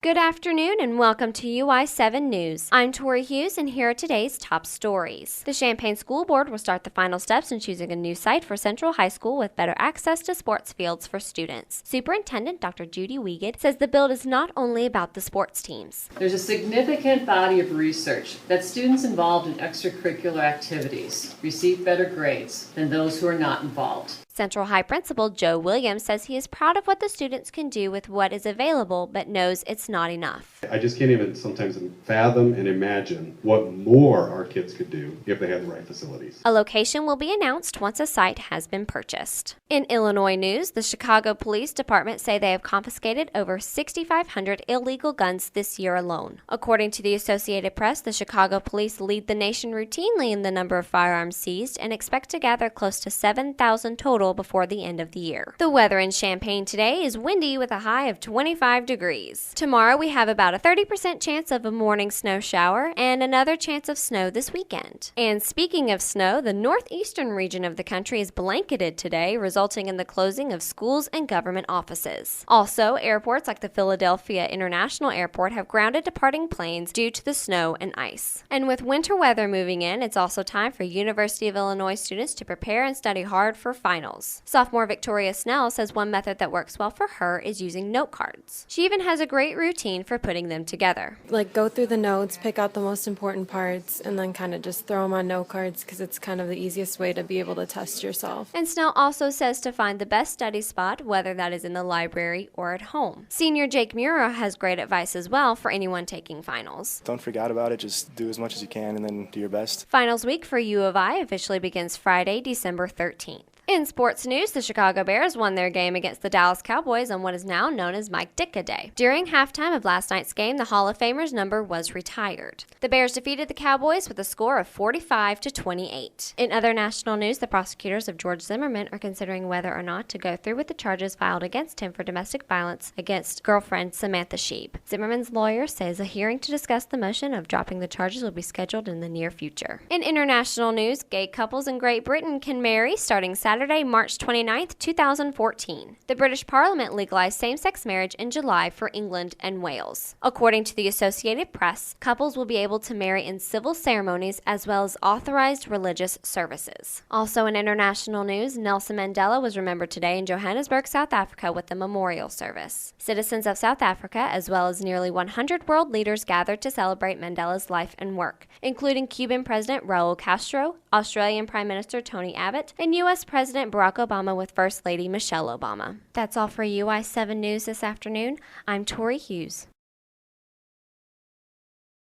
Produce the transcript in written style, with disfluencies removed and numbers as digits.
Good afternoon and welcome to UI7 News. I'm Tori Hughes and here are today's top stories. The Champaign School Board will start the final steps in choosing a new site for Central High School with better access to sports fields for students. Superintendent Dr. Judy Wiegand says the build is not only about the sports teams. There's a significant body of research that students involved in extracurricular activities receive better grades than those who are not involved. Central High Principal Joe Williams says he is proud of what the students can do with what is available, but knows it's not enough. I just can't even sometimes fathom and imagine what more our kids could do if they had the right facilities. A location will be announced once a site has been purchased. In Illinois news, the Chicago Police Department say they have confiscated over 6,500 illegal guns this year alone. According to the Associated Press, the Chicago police lead the nation routinely in the number of firearms seized and expect to gather close to 7,000 total before the end of the year. The weather in Champaign today is windy with a high of 25 degrees. Tomorrow we have about a 30% chance of a morning snow shower and another chance of snow this weekend. And speaking of snow, the northeastern region of the country is blanketed today, resulting in the closing of schools and government offices. Also, airports like the Philadelphia International Airport have grounded departing planes due to the snow and ice. And with winter weather moving in, it's also time for University of Illinois students to prepare and study hard for finals. Sophomore Victoria Snell says one method that works well for her is using note cards. She even has a great routine for putting them together. Go through the notes, pick out the most important parts, and then kind of just throw them on note cards because it's kind of the easiest way to be able to test yourself. And Snell also says to find the best study spot, whether that is in the library or at home. Senior Jake Mura has great advice as well for anyone taking finals. Don't forget about it, just do as much as you can and then do your best. Finals week for U of I officially begins Friday, December 13th. In sports news, the Chicago Bears won their game against the Dallas Cowboys on what is now known as Mike Ditka Day. During halftime of last night's game, the Hall of Famer's number was retired. The Bears defeated the Cowboys with a score of 45-28. In other national news, the prosecutors of George Zimmerman are considering whether or not to go through with the charges filed against him for domestic violence against girlfriend Samantha Sheeb. Zimmerman's lawyer says a hearing to discuss the motion of dropping the charges will be scheduled in the near future. In international news, gay couples in Great Britain can marry starting Saturday, March 29, 2014. The British Parliament legalized same-sex marriage in July for England and Wales. According to the Associated Press, couples will be able to marry in civil ceremonies as well as authorized religious services. Also in international news, Nelson Mandela was remembered today in Johannesburg, South Africa with a memorial service. Citizens of South Africa, as well as nearly 100 world leaders, gathered to celebrate Mandela's life and work, including Cuban President Raul Castro, Australian Prime Minister Tony Abbott, and U.S. President Barack Obama with First Lady Michelle Obama. That's all for UI7 News this afternoon. I'm Tori Hughes.